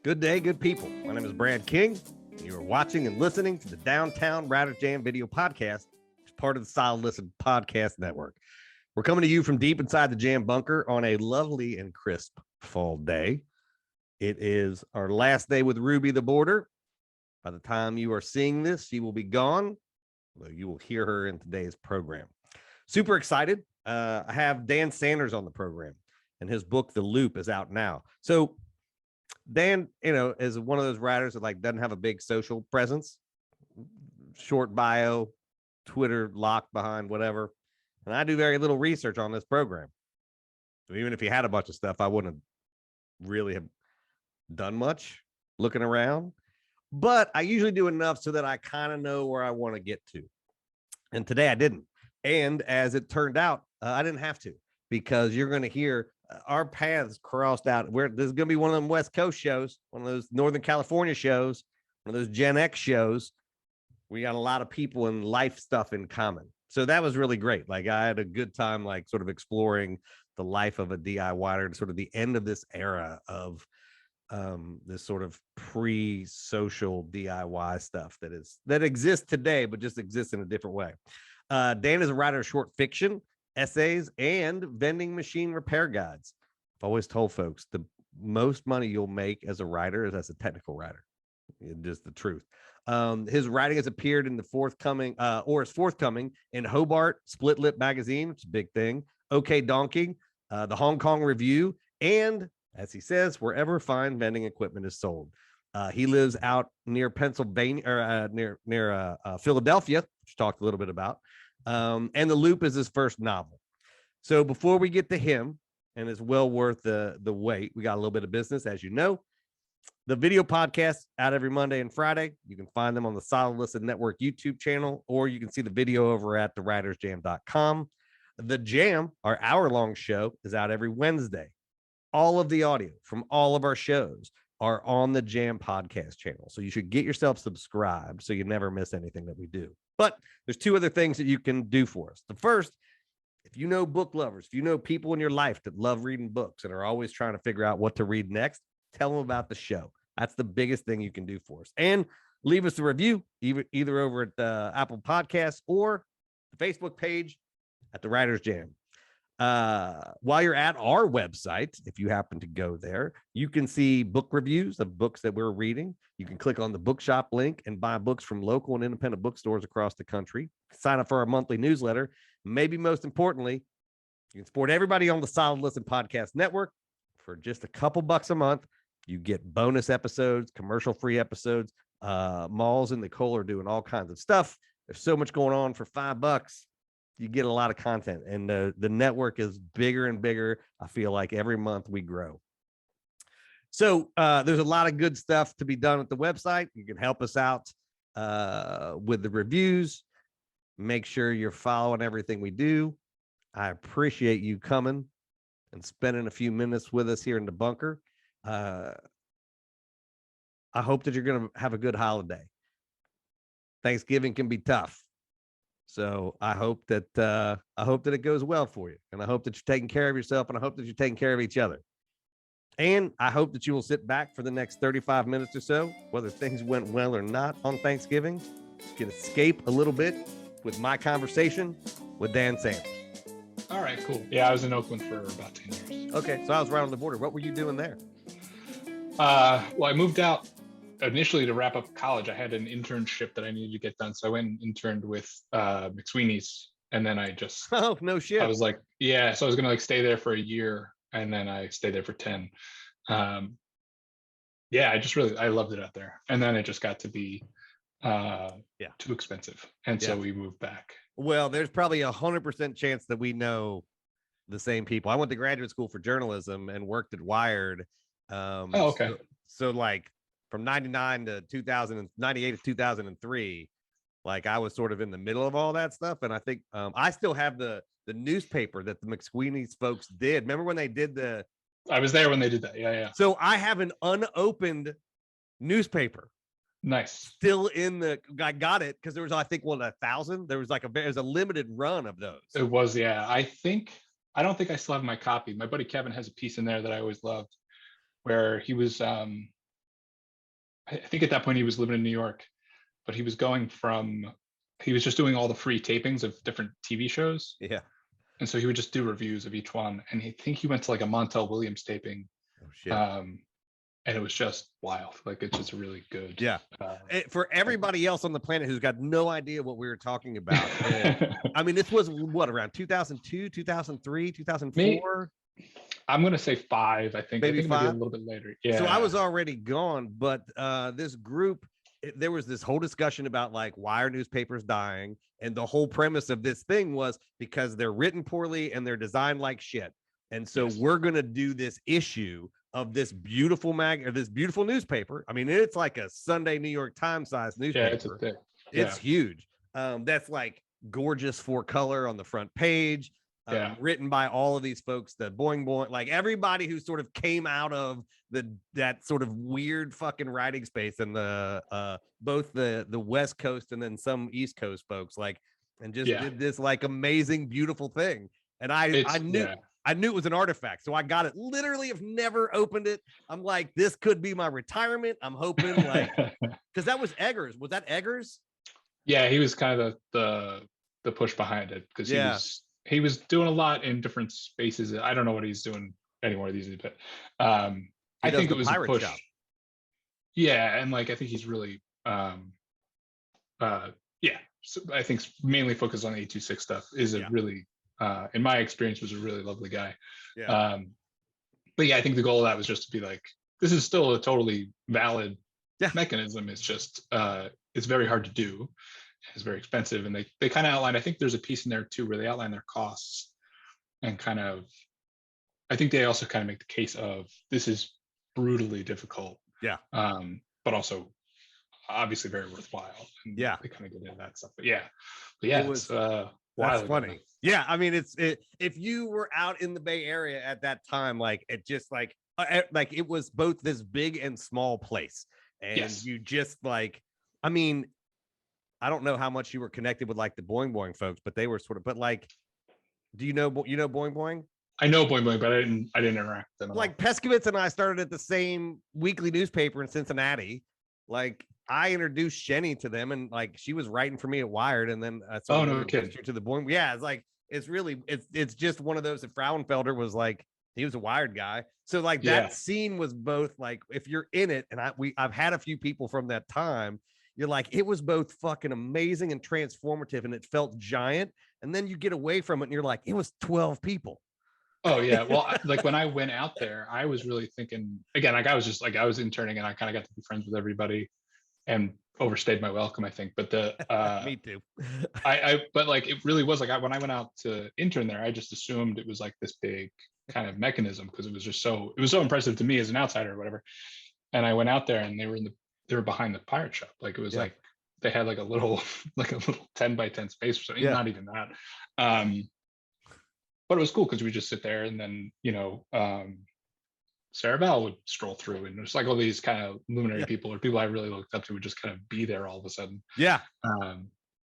Good day, good people. My name is Brad King, and you are watching and listening to the Downtown Writer's Jam video podcast, which is part of the Solid Listen podcast network. We're coming to you from deep inside the Jam bunker on a lovely and crisp fall day. It is our last day with Ruby the Boarder. By the time you are seeing this, she will be gone, although you will hear her in today's program. Super excited. I have Dan Sanders on the program, and his book, The Loop, is out now. So Dan, is one of those writers that doesn't have a big social presence, short bio, Twitter locked behind whatever. And I do very little research on this program. So even if he had a bunch of stuff, I wouldn't really have done much looking around. But I usually do enough so that I kind of know where I want to get to. And today I didn't. And as it turned out, I didn't have to, because you're going to hear our paths crossed out. This is going to be one of them West Coast shows, one of those Northern California shows, one of those GenX shows. We got a lot of people and life stuff in common. So that was really great. I had a good time, sort of exploring the life of a DIYer and sort of the end of this era of this sort of pre-social DIY stuff that exists today, but just exists in a different way. Dan is a writer of short fiction, essays, and vending machine repair guides. I've always told folks the most money you'll make as a writer is as a technical writer. It's just the truth. His writing has appeared in the forthcoming in Hobart Split Lip magazine, which is a big thing, OK Donkey, the Hong Kong Review, and, as he says, wherever fine vending equipment is sold. He lives out near Pennsylvania, or near Philadelphia, which we talked a little bit about. And The Loop is his first novel. So before we get to him, and it's well worth the wait, we got a little bit of business, as you know. The video podcasts out every Monday and Friday. You can find them on the Solid Listen Network YouTube channel, or you can see the video over at thewritersjam.com. The Jam, our hour-long show, is out every Wednesday. All of the audio from all of our shows are on the Jam podcast channel. So you should get yourself subscribed so you never miss anything that we do. But there's two other things that you can do for us. The first, if you know book lovers, if you know people in your life that love reading books and are always trying to figure out what to read next, tell them about the show. That's the biggest thing you can do for us. And leave us a review, either over at the Apple Podcasts or the Facebook page at the Writer's Jam. While you're at our website, if you happen to go there, you can see book reviews of books that we're reading. You can click on the bookshop link and buy books from local and independent bookstores across the country. Sign up for our monthly newsletter. Maybe most importantly, you can support everybody on the Solid Listen Podcast Network for just a couple bucks a month. You get bonus episodes, commercial-free episodes. Malls and Nicole are doing all kinds of stuff. There's so much going on for $5. You get a lot of content, and the network is bigger and bigger. I feel like every month we grow. So there's a lot of good stuff to be done at the website. You can help us out with the reviews. Make sure you're following everything we do. I appreciate you coming and spending a few minutes with us here in the bunker. I hope that you're going to have a good holiday. Thanksgiving can be tough. So I hope that it goes well for you, and I hope that you're taking care of yourself, and I hope that you're taking care of each other. And I hope that you will sit back for the next 35 minutes or so, whether things went well or not on Thanksgiving. You can escape a little bit with my conversation with Dan Sanders. All right, cool. Yeah, I was in Oakland for about 10 years. Okay, so I was right on the border. What were you doing there? Well, I moved out initially to wrap up college. I had an internship that I needed to get done, so I went and interned with McSweeney's, and then I just no shit. I was like, yeah, so I was gonna stay there for a year, and then I stayed there for 10. Yeah, I loved it out there, and then it just got to be too expensive, and so we moved back. Well, there's probably 100% chance that we know the same people. I went to graduate school for journalism and worked at Wired. Okay. So from 99 to 98 to 2003, I was sort of in the middle of all that stuff. And I think I still have the newspaper that the McSweeney's folks did. Remember when they did I was there when they did that. Yeah. So I have an unopened newspaper. Nice. Still I got it because there was, I think, 1,000. There was a limited run of those. It was, yeah. I don't think I still have my copy. My buddy Kevin has a piece in there that I always loved, where he was I think at that point he was living in New York, but he was just doing all the free tapings of different TV shows. Yeah. And so he would just do reviews of each one. And I think he went to like a Montel Williams taping. Oh shit. And it was just wild. Like, it's just really good. Yeah. For everybody else on the planet who's got no idea what we were talking about. I mean, this was what, around 2002, 2003, 2004? I'm going to say 5, I think. Maybe I think 5? maybe a little bit later. Yeah. So I was already gone, but this group, there was this whole discussion about like, why are newspapers dying? And the whole premise of this thing was because they're written poorly and they're designed like shit. And so we're going to do this issue of this beautiful this beautiful newspaper. I mean, it's like a Sunday New York Times size newspaper. Yeah, it's huge. That's like gorgeous 4-color on the front page. Written by all of these folks, the Boing Boing, like everybody who sort of came out of that sort of weird fucking writing space, and the both the West Coast and then some East Coast folks, like, and just did this like amazing, beautiful thing. And I knew it was an artifact, so I got it. Literally, have never opened it. I'm like, this could be my retirement. I'm hoping, like, because that was Eggers. Was that Eggers? Yeah, he was kind of the push behind it, because he was doing a lot in different spaces. I don't know what he's doing anymore these days, but I think it was a push. Shop. Yeah, and like I think he's really so I think mainly focused on 826 stuff. Is a really in my experience was a really lovely guy. But yeah, I think the goal of that was just to be like, this is still a totally valid mechanism. It's just it's very hard to do. It's very expensive, and they kind of outline, I think there's a piece in there too where they outline their costs, and kind of, I think they also kind of make the case of this is brutally difficult, but also obviously very worthwhile. And they kind of get into that stuff, but it was wild. That's funny. Yeah, I mean, if you were out in the Bay Area at that time, like, it just like it was both this big and small place, and you just like, I mean, I don't know how much you were connected with like the Boing Boing folks, but they were sort of, but like, do you know Boing Boing? I know Boing Boing, but I didn't interact with them. Like Peskovitz and I started at the same weekly newspaper in Cincinnati. Like, I introduced Jenny to them, and like she was writing for me at Wired, and then no kidding. To the Boing. Yeah, it's like, it's really, it's just one of those that Frauenfelder was like, he was a Wired guy. So like that scene was both like, if you're in it, and I've had a few people from that time, you're like, it was both fucking amazing and transformative, and it felt giant. And then you get away from it and you're like, it was 12 people. Oh yeah. Well, like when I went out there, I was really thinking, again, like I was just like, I was interning and I kind of got to be friends with everybody and overstayed my welcome, I think. But me too. But like, it really was like, when I went out to intern there, I just assumed it was like this big kind of mechanism, because it was so impressive to me as an outsider or whatever. And I went out there and they were behind the pirate shop. Like, it was like they had like a little 10 by 10 space or something, not even that. But it was cool because we just sit there, and then Sarah Val would stroll through, and there's like all these kind of luminary people, or people I really looked up to, would just kind of be there all of a sudden.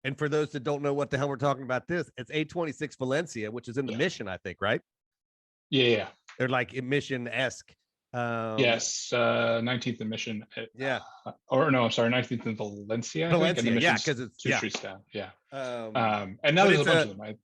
And for those that don't know what the hell we're talking about, it's 826 Valencia, which is in the Mission, I think, right? Yeah. They're like Mission-esque. Yes, 19th and Mission. Or no, I'm sorry, 19th and Valencia. Valencia, because it's 2 streets down. And now there's a bunch of them.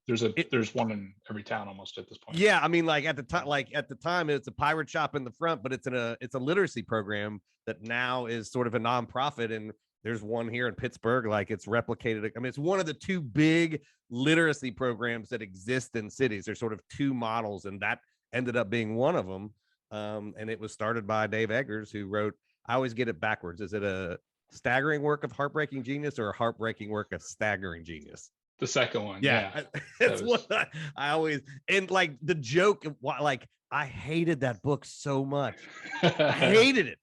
There's one in every town almost at this point. Yeah, I mean, like at the time, it's a pirate shop in the front, but it's a literacy program that now is sort of a nonprofit, and there's one here in Pittsburgh. Like, it's replicated. I mean, it's one of the 2 big literacy programs that exist in cities. There's sort of 2 models, and that ended up being one of them. And it was started by Dave Eggers, who wrote, I always get it backwards. Is it a staggering work of heartbreaking genius or a heartbreaking work of staggering genius? The second one. That's what I always, and like the joke of like, I hated that book so much. I hated it.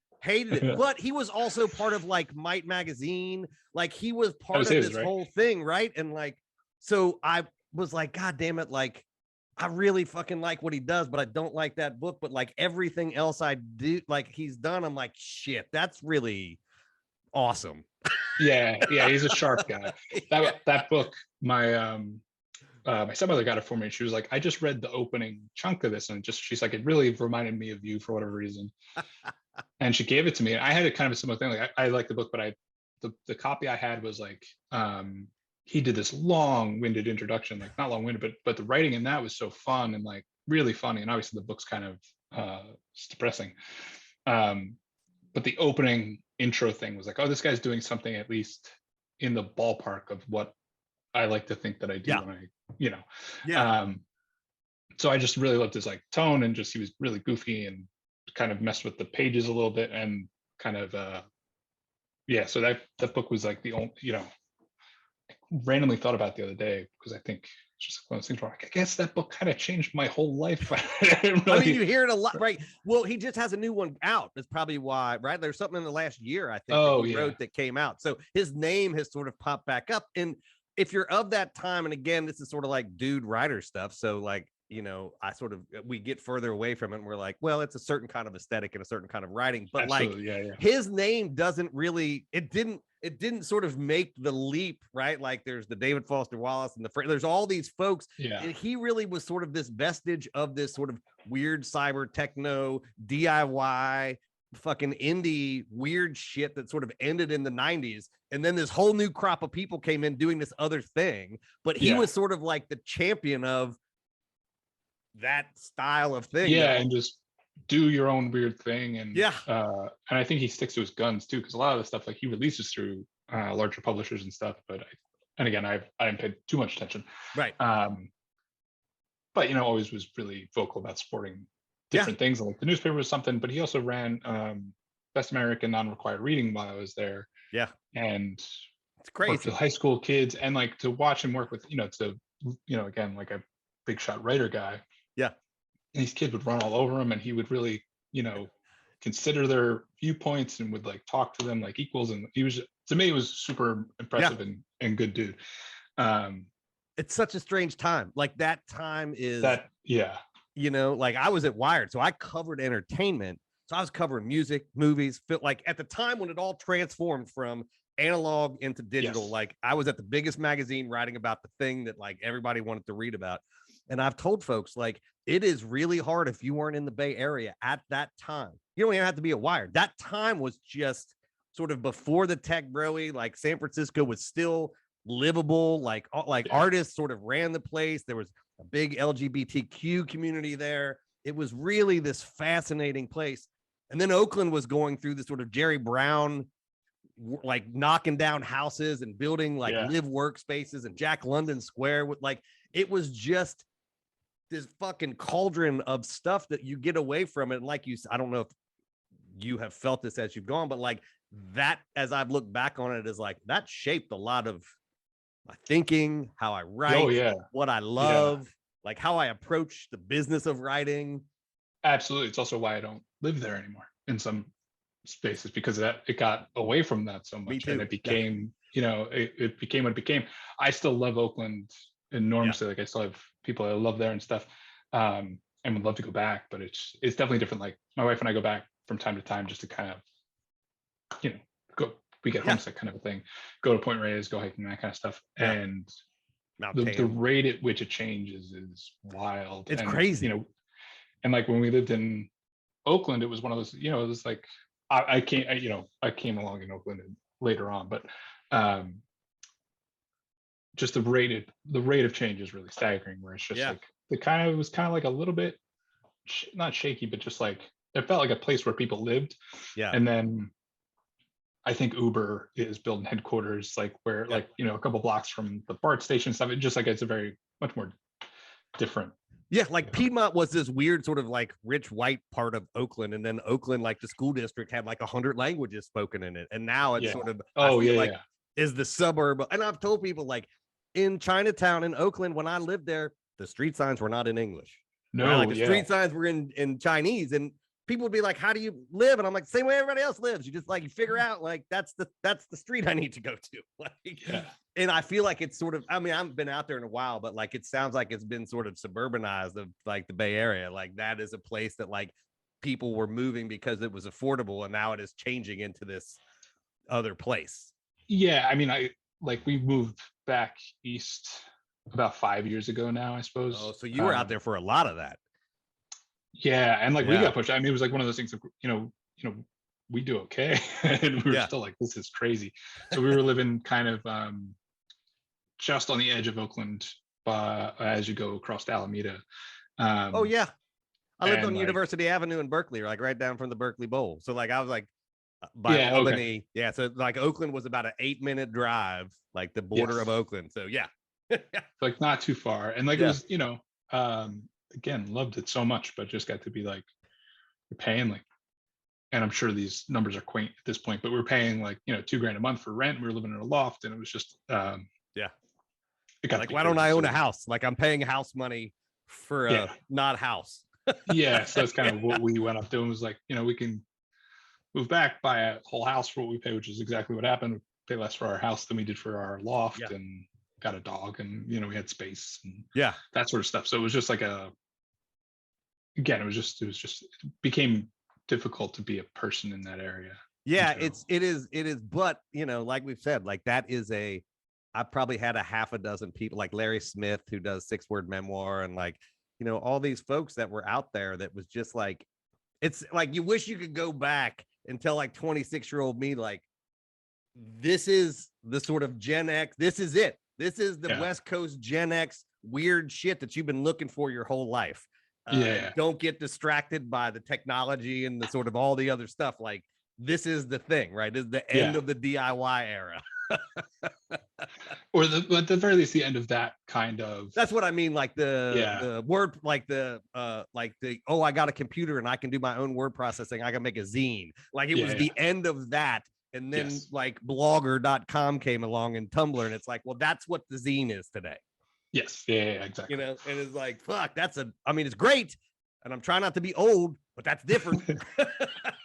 But he was also part of like Might magazine. Like, he was part of this whole thing, right? And like, so I was like, God damn it, like, I really fucking like what he does, but I don't like that book. But like everything else I do, like he's done, I'm like, shit, that's really awesome. Yeah, he's a sharp guy. That book, my stepmother got it for me, and she was like, I just read the opening chunk of this, and she's like, it really reminded me of you for whatever reason. and she gave it to me. And I had a kind of a similar thing. Like I liked the book, but the copy I had was like, he did this long-winded introduction, like not long-winded, but the writing in that was so fun and like really funny. And obviously the book's kind of depressing. But the opening intro thing was like, oh, this guy's doing something at least in the ballpark of what I like to think that I do when I, so I just really loved his like tone, and just he was really goofy and kind of messed with the pages a little bit, and kind of so that book was like the only, randomly thought about the other day, because I think it's just one of those things where I guess that book kind of changed my whole life. I mean, you hear it a lot, right? Well, he just has a new one out. That's probably why, right? There's something in the last year, I think, that he wrote that came out. So his name has sort of popped back up. And if you're of that time, and again, this is sort of like dude writer stuff. So like, we get further away from it and we're like, well, it's a certain kind of aesthetic and a certain kind of writing, but his name doesn't really, it didn't sort of make the leap, right? Like there's the David Foster Wallace and there's all these folks. And he really was sort of this vestige of this sort of weird cyber techno DIY fucking indie weird shit that sort of ended in the 90s. And then this whole new crop of people came in doing this other thing, but he was sort of like the champion of that style of thing. And just do your own weird thing. And and I think he sticks to his guns too, because a lot of the stuff like he releases through larger publishers and stuff, but I didn't pay too much attention, right? But always was really vocal about supporting different things. Like the newspaper was something, but he also ran Best American Non-Required Reading while I was there. And it's crazy. Worked with high school kids, and like to watch him work with again, like a big shot writer guy. And these kids would run all over him, and he would really, consider their viewpoints and would like talk to them like equals. And he was, to me, it was super impressive and good dude. It's such a strange time. Like that time is that, like I was at Wired, so I covered entertainment. So I was covering music, movies, like at the time when it all transformed from analog into digital. Like I was at the biggest magazine writing about the thing that like everybody wanted to read about. And I've told folks, like, it is really hard if you weren't in the Bay Area at that time. You don't even have to be a Wired. That time was just sort of before the tech broy. Like San Francisco was still livable. Like artists sort of ran the place. There was a big LGBTQ community there. It was really this fascinating place. And then Oakland was going through this sort of Jerry Brown, like knocking down houses and building like live workspaces, and Jack London Square with like, it was just this fucking cauldron of stuff that you get away from it. And like I don't know if you have felt this as you've gone, but like that, as I've looked back on it, is like that shaped a lot of my thinking, how I write, what I love, like how I approach the business of writing. Absolutely. It's also why I don't live there anymore in some spaces, because it got away from that so much, and it became, it became what it became. I still love Oakland enormously. Like I still have people I love there and stuff, and would love to go back, but it's definitely different. Like my wife and I go back from time to time just to kind of, go, we get homesick kind of a thing, go to Point Reyes, go hiking, that kind of stuff. And the rate at which it changes is wild. It's crazy. And like when we lived in Oakland, it was one of those, it was like, I came along in Oakland later on, but just the rate of change is really staggering, where it's just like it was kind of like a little bit not shaky, but just like it felt like a place where people lived. And then I think Uber is building headquarters like where like a couple blocks from the BART station stuff. It just like it's a very much more different. Like Piedmont was this weird sort of like rich white part of Oakland, and then Oakland, like the school district, had like 100 languages spoken in it, and now it's sort of is the suburb. And I've told people, like in Chinatown in Oakland, when I lived there, the street signs were not in English. Like the street signs were in Chinese, and people would be like, "How do you live?" And I'm like, "Same way everybody else lives. You just like you figure out like that's the street I need to go to." Like, and I feel like it's sort of, I mean, I haven't been out there in a while, but like it sounds like it's been sort of suburbanized of like the Bay Area. Like that is a place that like people were moving because it was affordable, and now it is changing into this other place. I mean, we moved back east about 5 years ago now, I suppose. Oh, so you were out there for a lot of that. And like we got pushed. I mean, it was like one of those things, we do okay. And we were still like, this is crazy. So we were living kind of just on the edge of Oakland as you go across to Alameda. Oh yeah, I lived on like, University Avenue in Berkeley, like right down from the Berkeley Bowl. So like I was like by Albany. Okay. Yeah, so like Oakland was about an 8-minute drive, like the border of Oakland. So yeah. Like not too far. And like it was, again, loved it so much, but just got to be like, you're paying like, and I'm sure these numbers are quaint at this point, but we're paying like, $2,000 a month for rent. We were living in a loft, and it was just it got like, why don't I own a house? Like I'm paying house money for a not house. Yeah, so that's kind of what we went up doing, was like, we can move back, buy a whole house for what we pay, which is exactly what happened. We pay less for our house than we did for our loft, and got a dog, and we had space and that sort of stuff. So it was just like it became difficult to be a person in that area. Yeah, it is, but like we've said, like that is I probably had a half a dozen people like Larry Smith, who does 6-word memoir, and like, all these folks that were out there that was just like, it's like, you wish you could go back and tell like 26-year-old me, like, this is the sort of Gen X, this is it. This is the West Coast Gen X weird shit that you've been looking for your whole life. Don't get distracted by the technology and the sort of all the other stuff. Like, this is the thing, right? This is the end of the DIY era. Or at the very least, the end of that kind of. That's what I mean. Like the word, like I got a computer and I can do my own word processing. I can make a zine. Like it was the end of that. And then like blogger.com came along and Tumblr, and it's like, well, that's what the zine is today. Yes. Yeah, exactly. And it's like, fuck, it's great. And I'm trying not to be old, but that's different.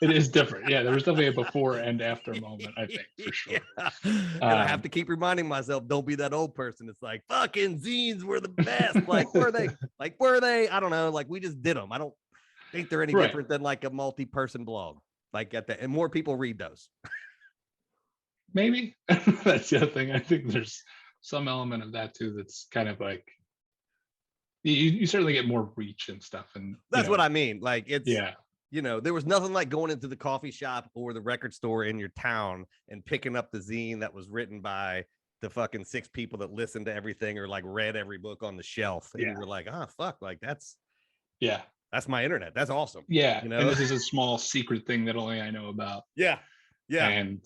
It is different. Yeah, there was definitely a before and after moment, I think, for sure. And I have to keep reminding myself, don't be that old person. It's like, fucking zines were the best. Like, were they? I don't know. Like, we just did them. I don't think they're any different than like a multi-person blog. Like, and more people read those. Maybe. That's the other thing. I think there's some element of that too that's kind of like, you certainly get more reach and stuff, and that's what I mean. Like, it's there was nothing like going into the coffee shop or the record store in your town and picking up the zine that was written by the fucking 6 people that listened to everything or like read every book on the shelf, and you were like, fuck, like that's my internet. That's awesome. And this is a small secret thing that only I know about. And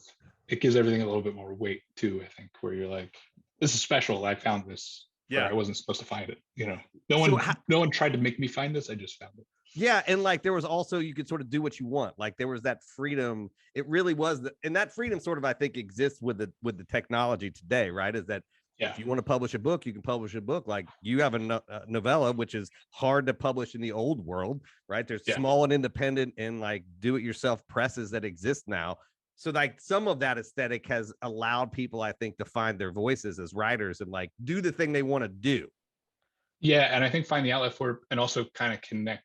it gives everything a little bit more weight too, I think, where you're like, this is special. I found this. I wasn't supposed to find it. No one tried to make me find this. I just found it. Yeah, and like there was also, you could sort of do what you want. Like there was that freedom. It really was, and that freedom sort of, I think, exists with the technology today, right? Is that if you want to publish a book, you can publish a book. Like you have a novella, which is hard to publish in the old world, right? There's small and independent and like do-it-yourself presses that exist now. So like some of that aesthetic has allowed people, I think, to find their voices as writers and like do the thing they want to do. Yeah, and I think find the outlet for it, and also kind of connect.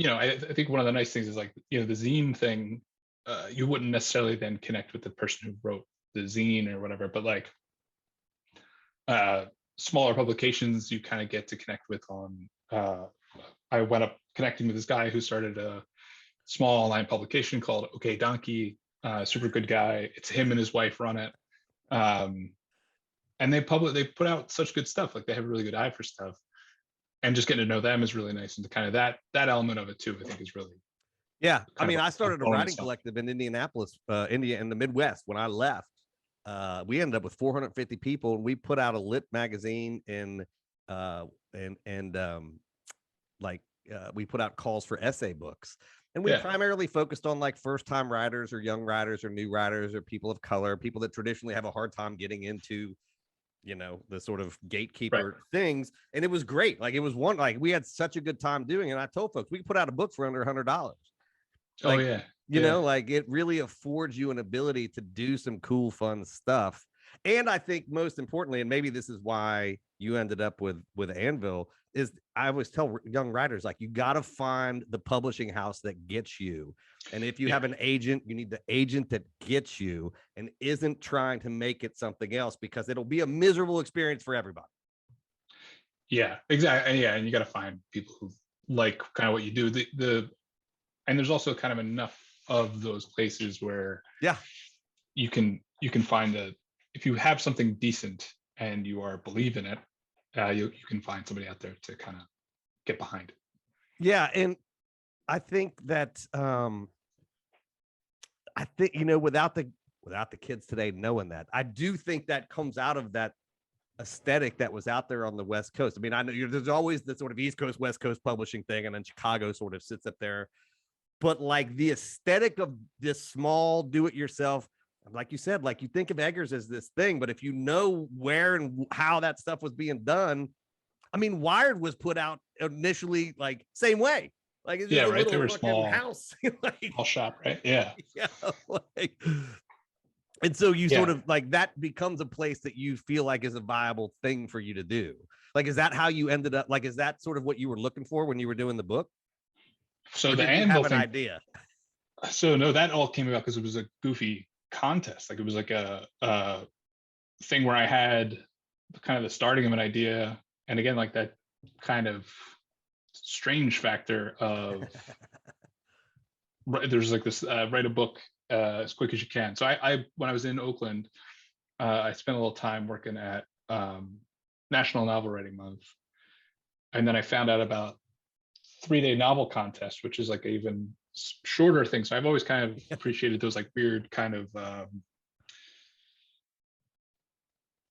I think one of the nice things is like, the zine thing, you wouldn't necessarily then connect with the person who wrote the zine or whatever, but like smaller publications you kind of get to connect with on. I went up connecting with this guy who started a small online publication called Okay Donkey, super good guy. It's him and his wife run it. And they put out such good stuff. Like they have a really good eye for stuff, and just getting to know them is really nice. And kind of that element of it too, I think, is really. Yeah. I mean, I started a writing collective in Indianapolis, India, in the Midwest. When I left, we ended up with 450 people, and we put out a lit magazine we put out calls for essay books. And we primarily focused on like first-time writers or young writers or new writers or people of color, people that traditionally have a hard time getting into, the sort of gatekeeper things. And it was great. Like it was we had such a good time doing it. And I told folks we could put out a book for under $100. Like, like it really affords you an ability to do some cool, fun stuff. And I think most importantly, and maybe this is why you ended up with Anvil, is I always tell young writers, like, you got to find the publishing house that gets you. And if you have an agent, you need the agent that gets you and isn't trying to make it something else, because it'll be a miserable experience for everybody. Yeah, exactly. Yeah. And you got to find people who like kind of what you do. and there's also kind of enough of those places where yeah, you can find that if you have something decent and you are believe in it, you can find somebody out there to kind of get behind it. Yeah, and I think that I think, you know, without the kids today knowing that, I do think that comes out of that aesthetic that was out there on the West Coast. I mean, I know there's always the sort of East Coast, West Coast publishing thing, and then Chicago sort of sits up there. But like the aesthetic of this small do-it-yourself, like you said, like you think of Eggers as this thing, but if you know where and how that stuff was being done, I mean, Wired was put out initially like same way. Like it's just Yeah, a right. They little were fucking small house. Like, small shop, right? Yeah. yeah, like, and so you Yeah. sort of like that becomes a place that you feel like is a viable thing for you to do. Like, is that how you ended up? Like, is that sort of what you were looking for when you were doing the book? So Or the did you anvil have an thing, idea? so no, that all came about because it was a goofy contest. Like it was like a thing where I had kind of the starting of an idea, and again, like that kind of strange factor of there's like this write a book as quick as you can. So I when I was in Oakland, I spent a little time working at National Novel Writing Month, and then I found out about 3-day novel contest, which is like an even shorter thing. So I've always kind of appreciated those like weird kind of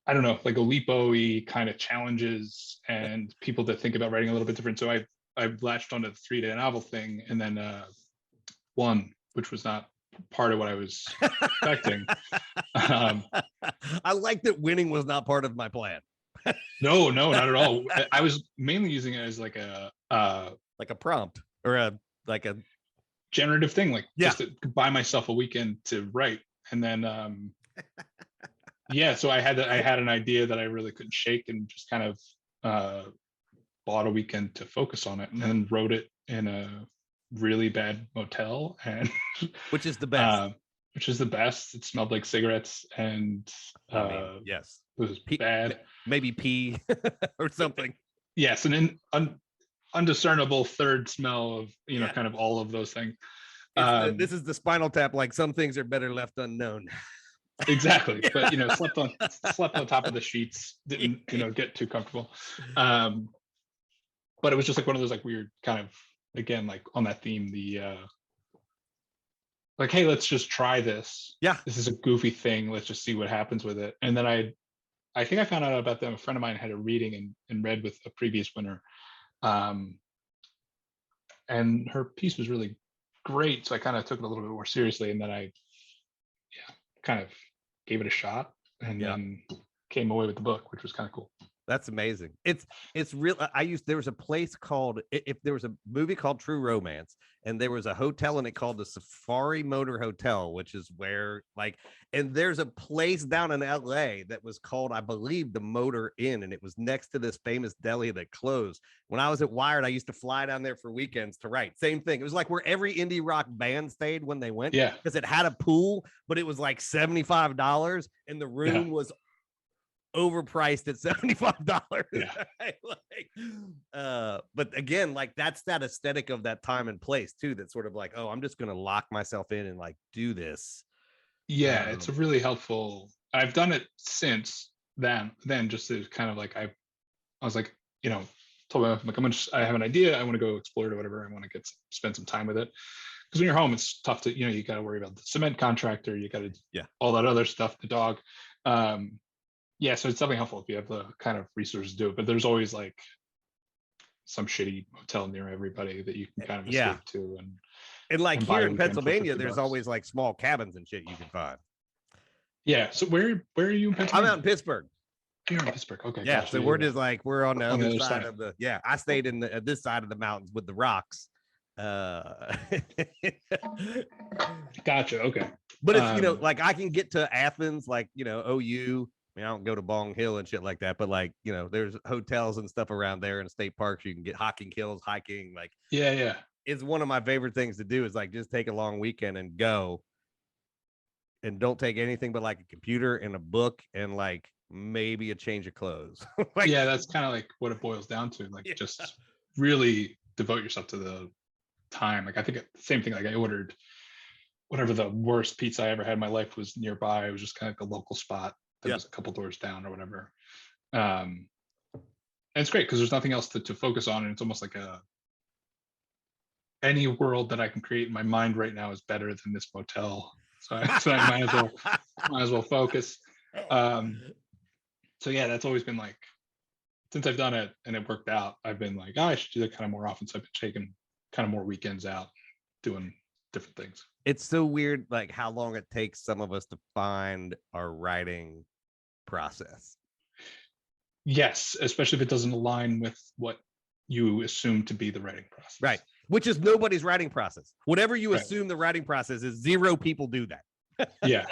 I don't know, like Oulipo-y kind of challenges and people that think about writing a little bit different. So I latched onto the 3-day novel thing, and then won, which was not part of what I was expecting. I like that winning was not part of my plan. No, not at all. I was mainly using it as like a prompt or a generative thing, like yeah. just to buy myself a weekend to write. And then yeah, so I had an idea that I really couldn't shake, and just kind of bought a weekend to focus on it, and then wrote it in a really bad motel, and which is the best. Which is the best. It smelled like cigarettes, and I mean, yes, it was bad. Maybe pee or something. Yes, and an undiscernible third smell of kind of all of those things. This is the Spinal Tap. Like, some things are better left unknown. Exactly. But slept on top of the sheets, didn't get too comfortable. But it was just like one of those like weird kind of, again, like on that theme, the like, hey, let's just try this. Yeah, this is a goofy thing, let's just see what happens with it. And then I think I found out about them. A friend of mine had a reading and read with a previous winner, and her piece was really great, so I kind of took it a little bit more seriously, and then I kind of gave it a shot, and then came away with the book, which was kind of cool. That's amazing. It's real. There was a place called, if there was a movie called True Romance, and there was a hotel in it called the Safari Motor Hotel, which is where and there's a place down in LA that was called, I believe, the Motor Inn, and it was next to this famous deli that closed. When I was at Wired, I used to fly down there for weekends to write. Same thing. It was like where every indie rock band stayed when they went. Yeah. Because it had a pool, but it was like $75, and the room was overpriced at $75. Yeah. But again, like that's that aesthetic of that time and place too, that's sort of like, oh, I'm just gonna lock myself in and like do this. Yeah, it's a really helpful. I've done it since then just to kind of like I was like, told my wife, I'm like, I have an idea, I want to go explore it or whatever, I want to spend some time with it. Because when you're home, it's tough to, you got to worry about the cement contractor, you got to all that other stuff, the dog. Yeah, so it's definitely helpful if you have the kind of resources to do it, but there's always like some shitty hotel near everybody that you can kind of escape to. And like here in Pennsylvania, there's always like small cabins and shit you can find. Yeah. So where are you in Pennsylvania? I'm out in Pittsburgh. You're in Pittsburgh. Okay. Yeah. So we're just like, we're on the other side of the, I stayed in this side of the mountains with the rocks. Gotcha. Okay. But it's, like I can get to Athens, like, OU. I don't go to Bong Hill and shit like that, but like, there's hotels and stuff around there and state parks. You can get Hocking Hills hiking. Like, yeah. It's one of my favorite things to do is like, just take a long weekend and go, and don't take anything but like a computer and a book and like maybe a change of clothes. That's kind of like what it boils down to. Like, just really devote yourself to time. Like I think the same thing, like I ordered whatever the worst pizza I ever had in my life was nearby. It was just kind of like a local spot that was a couple doors down or whatever. And it's great because there's nothing else to focus on. And it's almost like any world that I can create in my mind right now is better than this motel. So I might as well focus. So yeah, that's always been like, since I've done it and it worked out, I've been like, oh, I should do that kind of more often. So I've been taking kind of more weekends out doing different things. It's so weird, like how long it takes some of us to find our writing process. Yes, especially if it doesn't align with what you assume to be the writing process. Right. Which is nobody's writing process. Whatever you assume the writing process is, 0 people do that. Yeah.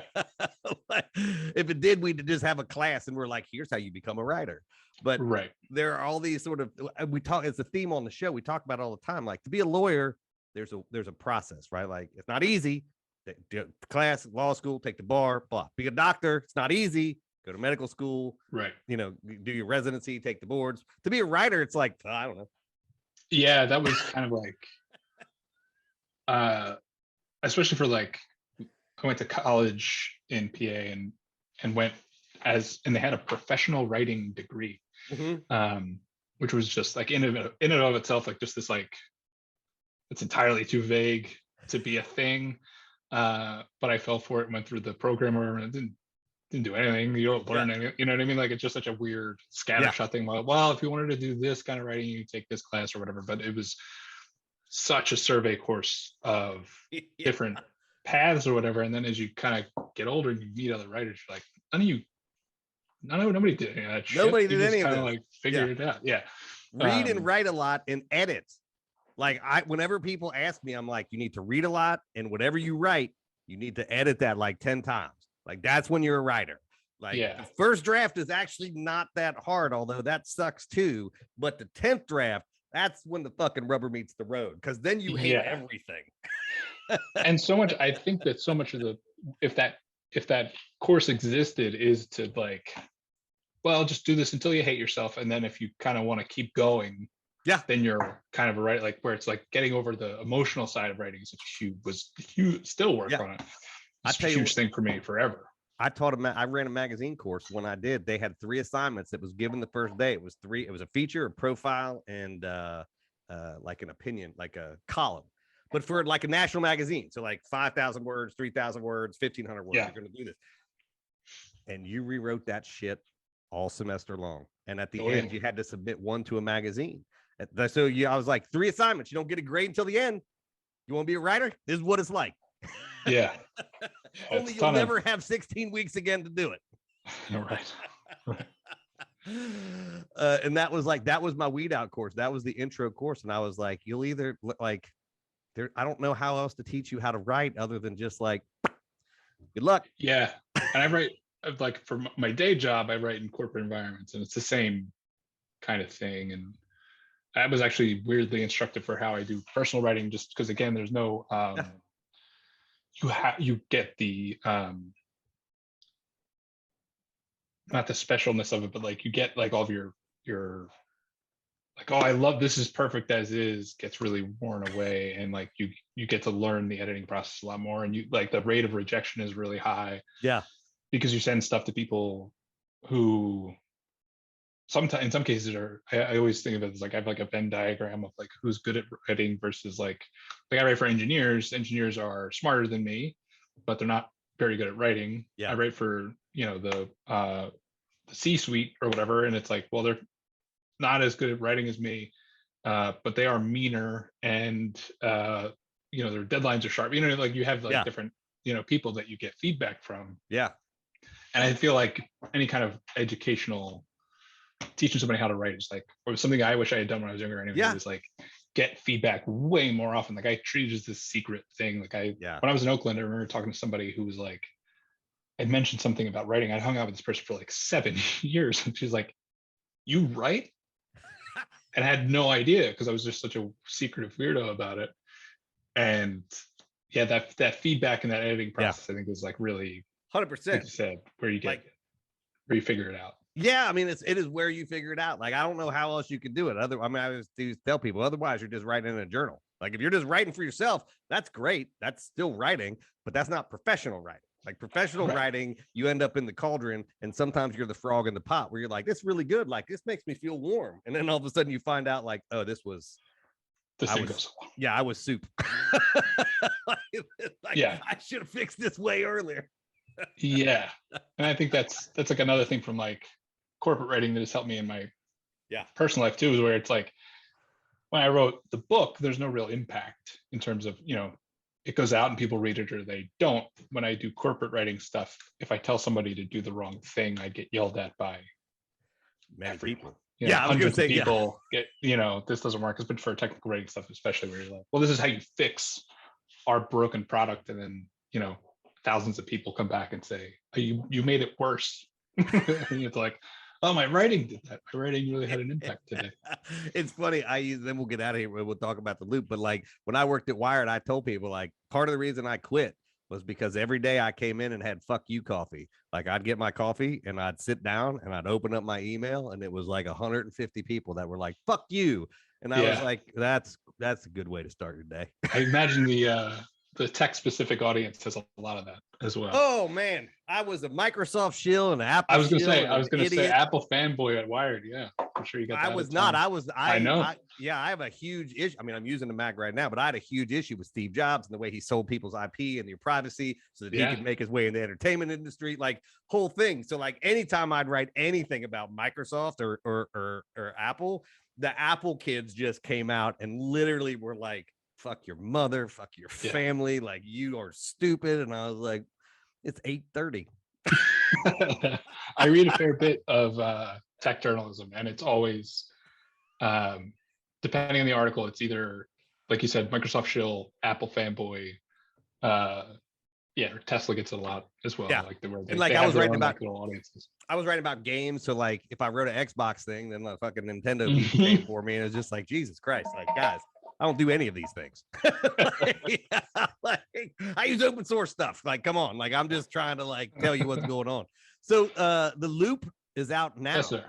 If it did, we'd just have a class and we're like, here's how you become a writer. But there are all these sort of, it's a theme on the show. We talk about it all the time. Like, to be a lawyer, there's a process, right? Like, it's not easy. Class, law school, take the bar, blah. Be a doctor, it's not easy. Go to medical school, right? Do your residency, take the boards. To be a writer, it's like, I don't know. Yeah, that was kind of like, especially for like, I went to college in PA and went and they had a professional writing degree, which was just like in and of itself, like just this, like, it's entirely too vague to be a thing. But I fell for it and went through the program, and it didn't do anything. You don't learn anything. You know what I mean? Like, it's just such a weird scattershot thing. Well, if you wanted to do this kind of writing, you take this class or whatever. But it was such a survey course of different paths or whatever. And then as you kind of get older and you meet other writers, you're like, nobody did any of that shit. Nobody did any of that. Like figured it out. Yeah. Read and write a lot and edit. Like, whenever people ask me, I'm like, you need to read a lot, and whatever you write, you need to edit that like 10 times. Like, that's when you're a writer. Like, the first draft is actually not that hard, although that sucks too. But the 10th draft, that's when the fucking rubber meets the road, because then you hate everything. And so much, I think that so much of if that course existed, is to like, well, just do this until you hate yourself, and then if you kind of want to keep going, then you're kind of a writer. Like, where it's like getting over the emotional side of writing is still work on it. It's a huge thing for me forever. I ran a magazine course. When I did, they had 3 assignments that was given the first day. It was a feature, a profile, and like an opinion, like a column, but for like a national magazine. So like 5,000 words, 3,000 words, 1,500 words. You're going to do this. And you rewrote that shit all semester long. And at the end, you had to submit one to a magazine. So I was like, 3 assignments. You don't get a grade until the end. You want to be a writer? This is what it's like. Yeah. Only you'll never have 16 weeks again to do it. Right. And that was my weed out course. That was the intro course. And I was like, you'll either like, I don't know how else to teach you how to write other than just like, good luck. Yeah. And I write, like, for my day job, I write in corporate environments, and it's the same kind of thing. And that was actually weirdly instructive for how I do personal writing, just because, again, there's no you get the not the specialness of it, but like you get like all of your like, oh, I love this is perfect as is, gets really worn away, and like you get to learn the editing process a lot more, and you like the rate of rejection is really high. Yeah, because you send stuff to people who sometimes, in some cases, I always think of it as like, I have like a Venn diagram of like who's good at writing versus like I write for engineers. Engineers are smarter than me, but they're not very good at writing. I write for the C-suite or whatever, and it's like, well, they're not as good at writing as me, but they are meaner, and their deadlines are sharp. Like you have like different people that you get feedback from. Yeah, and I feel like any kind of educational teaching somebody how to write is like, or something I wish I had done when I was younger anyway, was like get feedback way more often. Like, I treated it as this secret thing. Like when I was in Oakland, I remember talking to somebody who was like, I mentioned something about writing. I hung out with this person for like 7 years, and she's like, you write? And I had no idea, because I was just such a secretive weirdo about it. And that feedback and that editing process, I think, is like really 100%, like you said, where you get where you figure it out. Yeah, I mean, it is where you figure it out. Like, I don't know how else you could do it. I mean, I always do tell people, otherwise you're just writing in a journal. Like, if you're just writing for yourself, that's great. That's still writing, but that's not professional writing. Like, professional writing, you end up in the cauldron, and sometimes you're the frog in the pot where you're like, this is really good. Like, this makes me feel warm. And then all of a sudden you find out, like, oh, I was soup. I should have fixed this way earlier. Yeah. And I think that's like another thing from like corporate writing that has helped me in my personal life too, is where it's like when I wrote the book, there's no real impact in terms of, it goes out and people read it or they don't. When I do corporate writing stuff, if I tell somebody to do the wrong thing, I get yelled at by people. Hundreds of people get, this doesn't work. It's been for technical writing stuff, especially where you're like, well, this is how you fix our broken product. And then, thousands of people come back and say, oh, you made it worse. And it's like, oh, my writing did that. My writing really had an impact today. It's funny. Then we'll get out of here. We'll talk about the loop. But like when I worked at Wired, I told people like part of the reason I quit was because every day I came in and had fuck you coffee. Like I'd get my coffee and I'd sit down and I'd open up my email and it was like 150 people that were like, fuck you. And I was like, that's a good way to start your day. I imagine the tech specific audience has a lot of that as well. Oh man, I was a Microsoft shill and an Apple. I was going to say Apple fanboy at Wired. Yeah, I'm sure you got that. I was not. I know. I have a huge issue. I mean, I'm using the Mac right now, but I had a huge issue with Steve Jobs and the way he sold people's IP and their privacy so that he could make his way in the entertainment industry, like whole thing. So like anytime I'd write anything about Microsoft or Apple, the Apple kids just came out and literally were like, fuck your mother, fuck your family, like you are stupid. And I was like, it's 8:30. I read a fair bit of tech journalism, and it's always depending on the article, it's either like you said, Microsoft shill, Apple fanboy, or Tesla gets it a lot as well. Like I was writing about little audiences. I was writing about games, so like if I wrote an Xbox thing, then the fucking Nintendo came for me, and it's just like Jesus Christ, like guys, I don't do any of these things. I use open source stuff. Like, come on. Like, I'm just trying to like tell you what's going on. So the loop is out now. Yes, sir.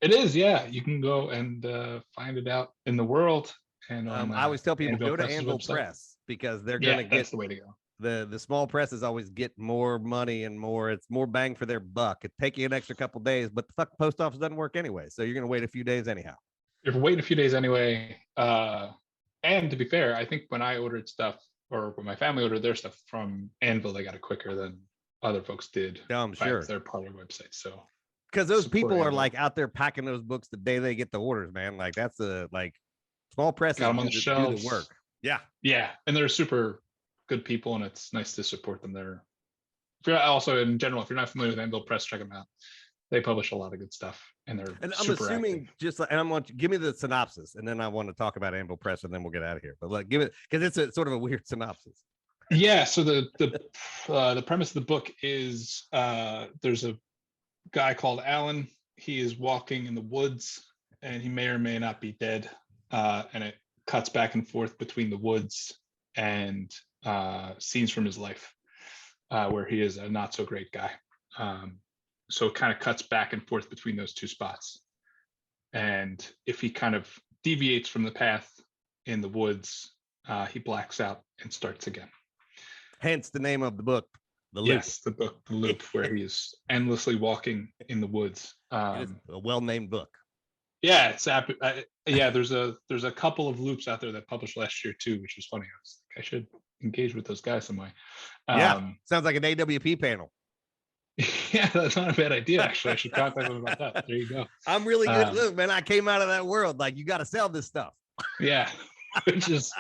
It is. Yeah. You can go and find it out in the world. And I always tell people go to Anvil Press because they're going to get that's the way to go. The small presses always get more money and it's more bang for their buck. It take you an extra couple days, but the fuck post office doesn't work anyway. So you're going to wait a few days anyhow. If you're waiting a few days anyway, and to be fair, I think when I ordered stuff or when my family ordered their stuff from Anvil, they got it quicker than other folks did. Yeah, I'm sure. Their partner website. So because those people are like out there packing those books the day they get the orders, man. Like that's small press. Got them on the shelves. Do the work. Yeah. Yeah. And they're super good people and it's nice to support them there. If you're also in general, if you're not familiar with Anvil Press, check them out. They publish a lot of good stuff, and I'm assuming active. And I want you give me the synopsis, and then I want to talk about Anvil Press, and then we'll get out of here. But like, give it because it's a sort of a weird synopsis. Yeah. So the premise of the book is there's a guy called Alan. He is walking in the woods, and he may or may not be dead. And it cuts back and forth between the woods and scenes from his life, where he is a not so great guy. So it kind of cuts back and forth between those two spots. And if he kind of deviates from the path in the woods, he blacks out and starts again. Hence the name of the book, The Loop. Yes, the book, The Loop, where he is endlessly walking in the woods. It is a well-named book. Yeah, it's there's a couple of loops out there that published last year too, which was funny. I should engage with those guys some way. Sounds like an AWP panel. Yeah, that's not a bad idea. Actually, I should contact them about that. There you go. I'm really good. Look, man, I came out of that world. Like, you got to sell this stuff. Yeah, which is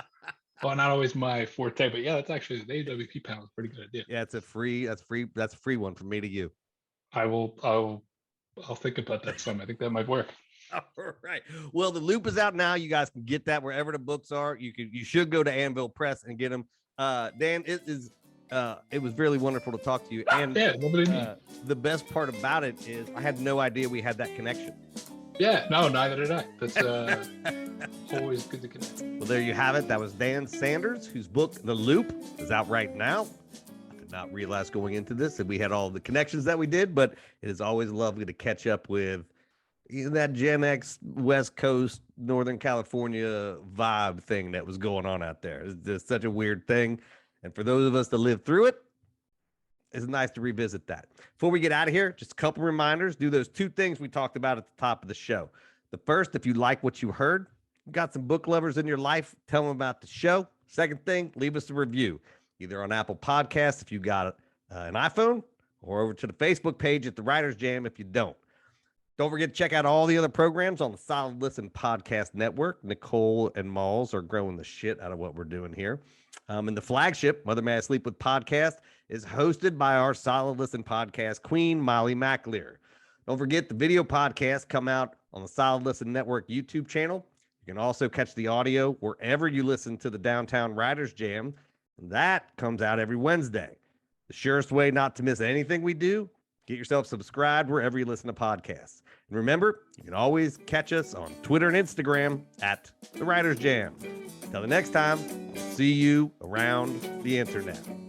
not always my forte, but yeah, that's actually the AWP panel is a pretty good idea. Yeah, that's a free one from me to you. I'll think about that some. I think that might work. All right. Well, The Loop is out now. You guys can get that wherever the books are. You should go to Anvil Press and get them. Dan, it was really wonderful to talk to you. And the best part about it is I had no idea we had that connection. Yeah, no, neither did I. That's always good to connect. Well, there you have it. That was Dan Sanders, whose book, The Loop, is out right now at the did not realize going into this that we had all the connections that we did, but it is always lovely to catch up with that GenX West Coast, Northern California vibe thing that was going on out there. It's just such a weird thing. And for those of us that lived through it, it's nice to revisit that. Before we get out of here, just a couple reminders. Do those 2 things we talked about at the top of the show. The first, if you like what you heard, you got some book lovers in your life, tell them about the show. Second thing, leave us a review, either on Apple Podcasts if you got an iPhone, or over to the Facebook page at The Writer's Jam if you don't. Don't forget to check out all the other programs on the Solid Listen Podcast Network. Nicole and Malls are growing the shit out of what we're doing here. And the flagship, Mother May I Sleep With podcast, is hosted by our Solid Listen Podcast queen, Molly McAleer. Don't forget the video podcasts come out on the Solid Listen Network YouTube channel. You can also catch the audio wherever you listen to the Downtown Writers Jam. And that comes out every Wednesday. The surest way not to miss anything we do, get yourself subscribed wherever you listen to podcasts. And remember, you can always catch us on Twitter and Instagram at The Writers Jam. Until the next time, we'll see you around the internet.